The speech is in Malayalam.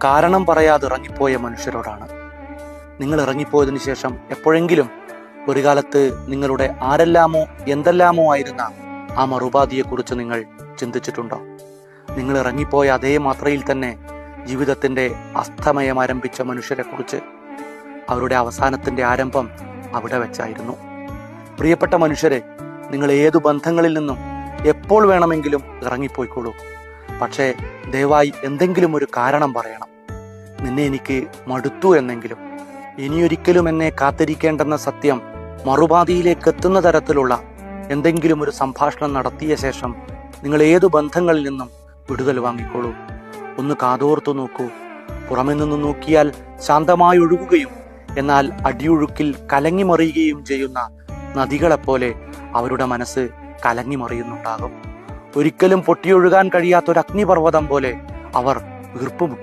കാരണം പറയാതെ ഇറങ്ങിപ്പോയ മനുഷ്യരോടാണ്. നിങ്ങൾ ഇറങ്ങിപ്പോയതിനു ശേഷം എപ്പോഴെങ്കിലും ഒരു കാലത്ത് നിങ്ങളുടെ ആരെല്ലാമോ എന്തെല്ലാമോ ആയിരുന്ന ആ മറുപാതിയെക്കുറിച്ച് നിങ്ങൾ ചിന്തിച്ചിട്ടുണ്ടോ? നിങ്ങൾ ഇറങ്ങിപ്പോയ അതേ മാത്രയിൽ തന്നെ ജീവിതത്തിന്റെ അസ്തമയം ആരംഭിച്ച മനുഷ്യരെക്കുറിച്ച്. അവരുടെ അവസാനത്തിന്റെ ആരംഭം അവിടെ വെച്ചായിരുന്നു. പ്രിയപ്പെട്ട മനുഷ്യരെ, നിങ്ങൾ ഏതു ബന്ധങ്ങളിൽ നിന്നും എപ്പോൾ വേണമെങ്കിലും ഇറങ്ങിപ്പോയിക്കോളൂ. പക്ഷേ ദയവായി എന്തെങ്കിലും ഒരു കാരണം പറയണം. നിന്നെ എനിക്ക് മടുത്തു എന്നെങ്കിലും. ഇനിയൊരിക്കലും എന്നെ കാത്തിരിക്കേണ്ടെന്ന സത്യം മറുപാതിയിലേക്ക് എത്തുന്ന തരത്തിലുള്ള എന്തെങ്കിലും ഒരു സംഭാഷണം നടത്തിയ ശേഷം നിങ്ങൾ ഏതു ബന്ധങ്ങളിൽ നിന്നും വിടുതൽ വാങ്ങിക്കോളൂ. ഒന്ന് കാതോർത്തു നോക്കൂ. പുറമെ നിന്ന് നോക്കിയാൽ ശാന്തമായി ഒഴുകുകയും എന്നാൽ അടിയൊഴുക്കിൽ കലങ്ങിമറിയുകയും ചെയ്യുന്ന നദികളെപ്പോലെ അവരുടെ മനസ്സ് കലങ്ങിമറിയുന്നുണ്ടാകും. ഒരിക്കലും പൊട്ടിയൊഴുകാൻ കഴിയാത്തൊരു അഗ്നിപർവ്വതം പോലെ അവർ വീർപ്പുമുട്ടും.